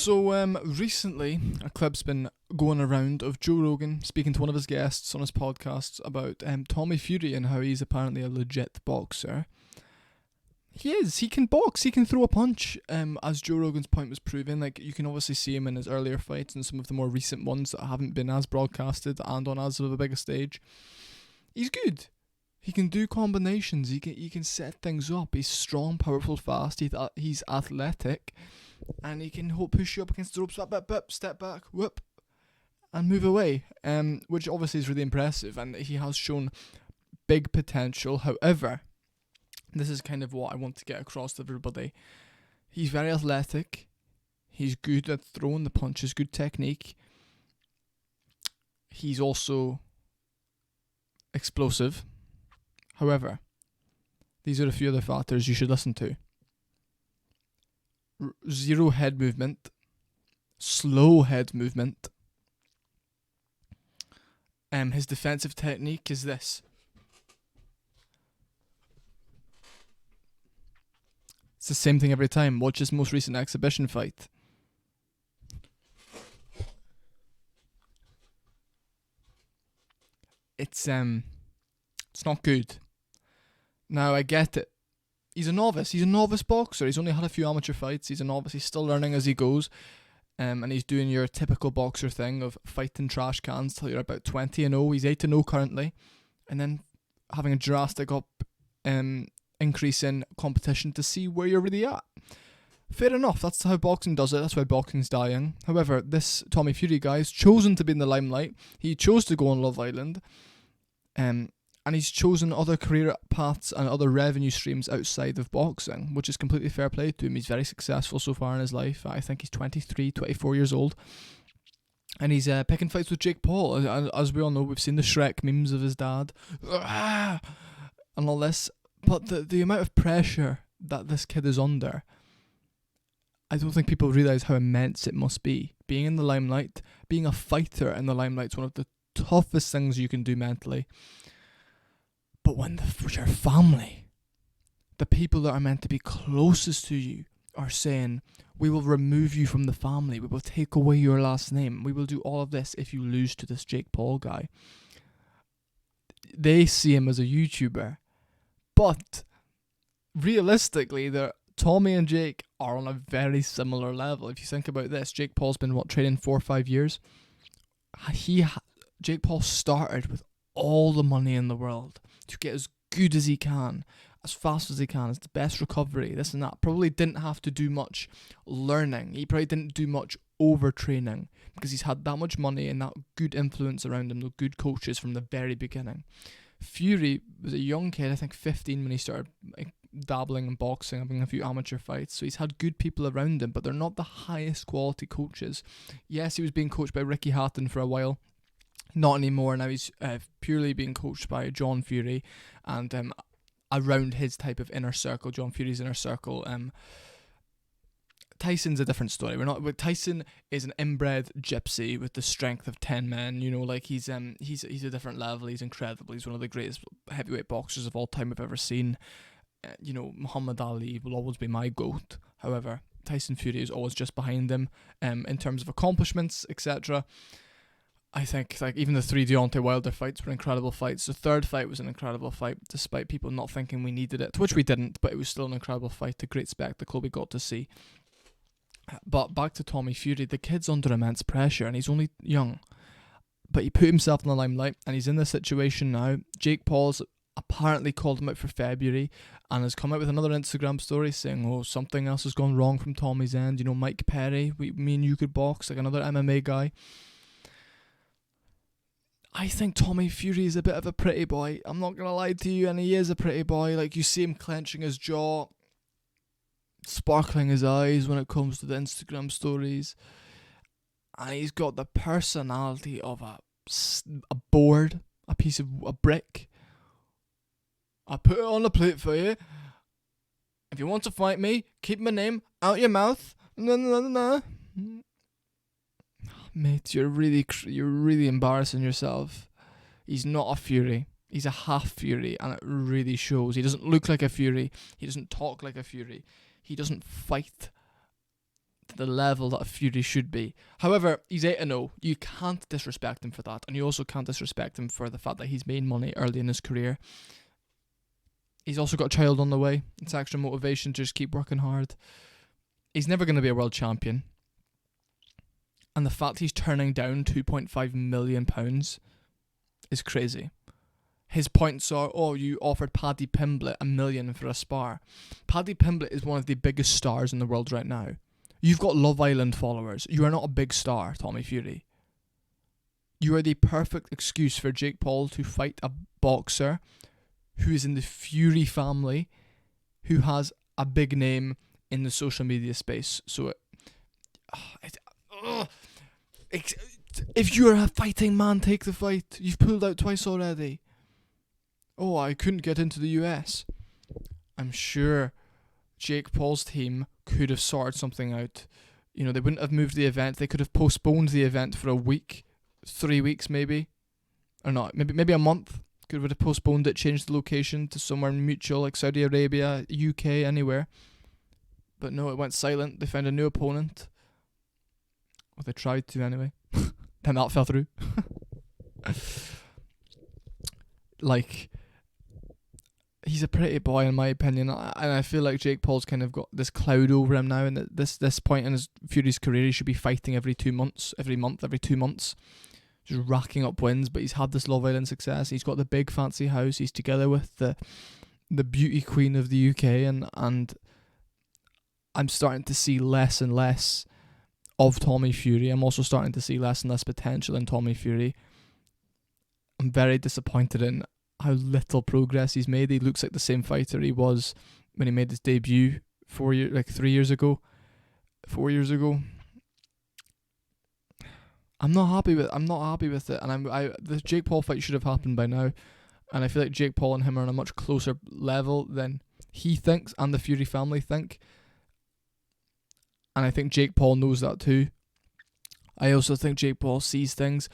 Recently, a clip's been going around of Joe Rogan speaking to one of his guests on his podcasts about Tommy Fury and how he's apparently a legit boxer. He is. He can box. He can throw a punch. As Joe Rogan's point was proving, like you can obviously see him in his earlier fights and some of the more recent ones that haven't been as broadcasted and on as of a bigger stage. He's good. He can do combinations. He can set things up. He's strong, powerful, fast. He's athletic, and he can push you up against the ropes. Step back, whoop, and move away. Which obviously is really impressive, and he has shown big potential. However, this is kind of what I want to get across to everybody. He's very athletic. He's good at throwing the punches. Good technique. He's also explosive. However, these are a few other factors you should listen to. Zero head movement, slow head movement. His defensive technique is this. It's the same thing every time. Watch his most recent exhibition fight. It's not good. Now, I get it. He's a novice. He's a novice boxer. He's only had a few amateur fights. He's a novice. He's still learning as he goes. And he's doing your typical boxer thing of fighting trash cans till you're about 20-0. He's 8-0 currently. And then having a drastic increase in competition to see where you're really at. Fair enough. That's how boxing does it. That's why boxing's dying. However, this Tommy Fury guy has chosen to be in the limelight. He chose to go on Love Island. And he's chosen other career paths and other revenue streams outside of boxing, which is completely fair play to him. He's very successful so far in his life. I think he's 23, 24 years old. And he's picking fights with Jake Paul. As we all know, we've seen the Shrek memes of his dad. And all this. But the amount of pressure that this kid is under, I don't think people realise how immense it must be. Being in the limelight, being a fighter in the limelight is one of the toughest things you can do mentally. But when your family, the people that are meant to be closest to you, are saying, we will remove you from the family, we will take away your last name, we will do all of this if you lose to this Jake Paul guy. They see him as a YouTuber. But realistically, Tommy and Jake are on a very similar level. If you think about this, Jake Paul's been training 4 or 5 years. Jake Paul started with all the money in the world to get as good as he can, as fast as he can, as the best recovery, this and that. Probably didn't have to do much learning. He probably didn't do much overtraining because he's had that much money and that good influence around him, the good coaches from the very beginning. Fury was a young kid, I think 15 when he started dabbling in boxing, having a few amateur fights. So he's had good people around him, but they're not the highest quality coaches. Yes, he was being coached by Ricky Hatton for a while. Not anymore. Now he's purely being coached by John Fury and around his type of inner circle, John Fury's inner circle. Tyson's a different story. Tyson is an inbred gypsy with the strength of 10 men. You know, like he's a different level. He's incredible. He's one of the greatest heavyweight boxers of all time I've ever seen. Muhammad Ali will always be my GOAT. However, Tyson Fury is always just behind him in terms of accomplishments, etc. I think even the 3 Deontay Wilder fights were incredible fights. The third fight was an incredible fight, despite people not thinking we needed it, which we didn't, but it was still an incredible fight, a great spectacle we got to see. But back to Tommy Fury, the kid's under immense pressure and he's only young. But he put himself in the limelight and he's in this situation now. Jake Paul's apparently called him out for February and has come out with another Instagram story saying, something else has gone wrong from Tommy's end. Mike Perry, me and you could box, like another MMA guy. I think Tommy Fury is a bit of a pretty boy. I'm not going to lie to you, and he is a pretty boy. Like, you see him clenching his jaw, sparkling his eyes when it comes to the Instagram stories. And he's got the personality of a board, a brick. I put it on the plate for you. If you want to fight me, keep my name out your mouth. No. Mate, you're really embarrassing yourself. He's not a Fury. He's a half Fury, and it really shows. He doesn't look like a Fury. He doesn't talk like a Fury. He doesn't fight to the level that a Fury should be. However, he's 8-0. You can't disrespect him for that, and you also can't disrespect him for the fact that he's made money early in his career. He's also got a child on the way. It's extra motivation to just keep working hard. He's never going to be a world champion. And the fact he's turning down £2.5 million is crazy. His points are, oh, you offered Paddy Pimblett $1 million for a spar. Paddy Pimblett is one of the biggest stars in the world right now. You've got Love Island followers. You are not a big star, Tommy Fury. You are the perfect excuse for Jake Paul to fight a boxer who is in the Fury family, who has a big name in the social media space. So, if you're a fighting man, take the fight. You've pulled out twice already. Oh, I couldn't get into the US. I'm sure Jake Paul's team could have sorted something out. You know, they wouldn't have moved the event. They could have postponed the event for a week, 3 weeks maybe. Or not, maybe a month. Could have postponed it, changed the location to somewhere mutual like Saudi Arabia, UK, anywhere. But no, it went silent. They found a new opponent. Well, they tried to anyway. Then that fell through. Like, he's a pretty boy in my opinion, and I feel like Jake Paul's kind of got this cloud over him now, and at this point in his Fury's career he should be fighting every 2 months, every 2 months, just racking up wins. But he's had this Love Island success, he's got the big fancy house, he's together with the beauty queen of the UK, and I'm starting to see less and less of Tommy Fury. I'm also starting to see less and less potential in Tommy Fury. I'm very disappointed in how little progress he's made. He looks like the same fighter he was when he made his debut 3 years ago. 4 years ago. I'm not happy with it, and the Jake Paul fight should have happened by now, and I feel like Jake Paul and him are on a much closer level than he thinks and the Fury family think. And I think Jake Paul knows that too. I also think Jake Paul sees things.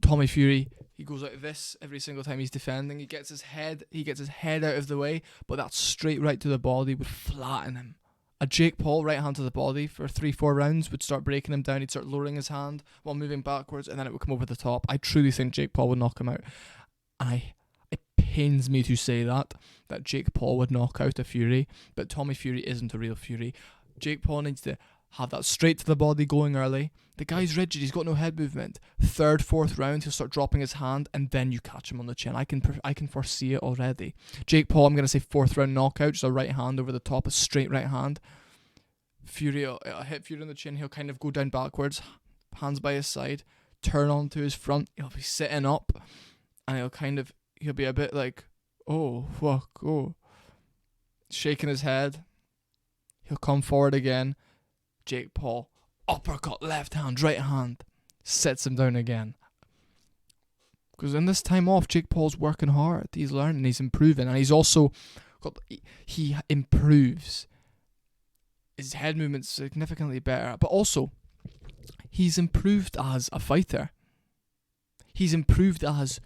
Tommy Fury, he goes like this every single time he's defending. He gets his head out of the way, but that straight right to the body would flatten him. A Jake Paul right hand to the body for 3-4 rounds would start breaking him down. He'd start lowering his hand while moving backwards, and then it would come over the top. I truly think Jake Paul would knock him out. And it pains me to say that Jake Paul would knock out a Fury, but Tommy Fury isn't a real Fury. Jake Paul needs to have that straight to the body going early. The guy's rigid, he's got no head movement. 3rd, 4th round, he'll start dropping his hand, and then you catch him on the chin. I can foresee it already. Jake Paul, I'm going to say 4th round knockout, just a right hand over the top, a straight right hand. Fury, it'll hit Fury on the chin, he'll kind of go down backwards, hands by his side, turn onto his front, he'll be sitting up, and he'll be a bit like, oh, fuck, oh. Shaking his head. He'll come forward again. Jake Paul, uppercut, left hand, right hand, sets him down again. Because in this time off, Jake Paul's working hard. He's learning, he's improving, and he's also he improves. His head movement's significantly better, but also he's improved as a fighter. He's improved as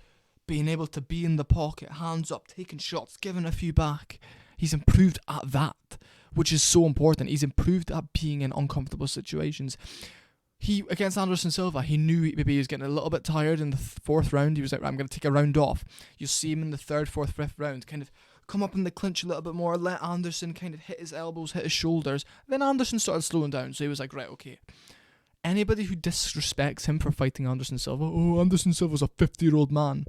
being able to be in the pocket, hands up, taking shots, giving a few back. He's improved at that, which is so important. He's improved at being in uncomfortable situations. He, against Anderson Silva, he knew maybe he was getting a little bit tired in the 4th round. He was like, I'm going to take a round off. You'll see him in the 3rd, 4th, 5th round, kind of come up in the clinch a little bit more, let Anderson kind of hit his elbows, hit his shoulders. Then Anderson started slowing down, so he was like, right, okay. Anybody who disrespects him for fighting Anderson Silva, oh, Anderson Silva's a 50-year-old man.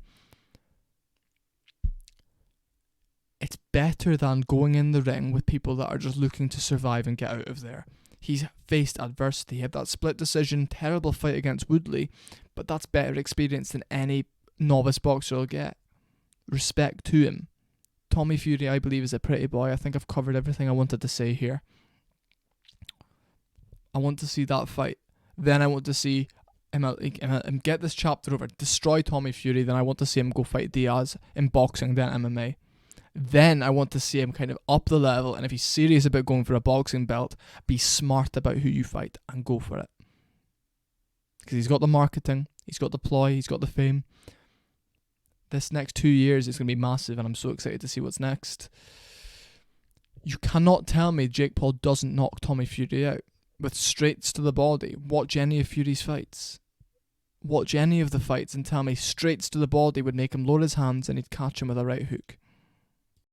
It's better than going in the ring with people that are just looking to survive and get out of there. He's faced adversity. He had that split decision, terrible fight against Woodley, but that's better experience than any novice boxer will get. Respect to him. Tommy Fury, I believe, is a pretty boy. I think I've covered everything I wanted to say here. I want to see that fight. Then I want to see him get this chapter over, destroy Tommy Fury. Then I want to see him go fight Diaz in boxing, then MMA. Then I want to see him kind of up the level, and if he's serious about going for a boxing belt, be smart about who you fight and go for it. Because he's got the marketing, he's got the ploy, he's got the fame. This next 2 years is going to be massive, and I'm so excited to see what's next. You cannot tell me Jake Paul doesn't knock Tommy Fury out. with straights to the body. Watch any of Fury's fights. Watch any of the fights and tell me straights to the body would make him lower his hands and he'd catch him with a right hook.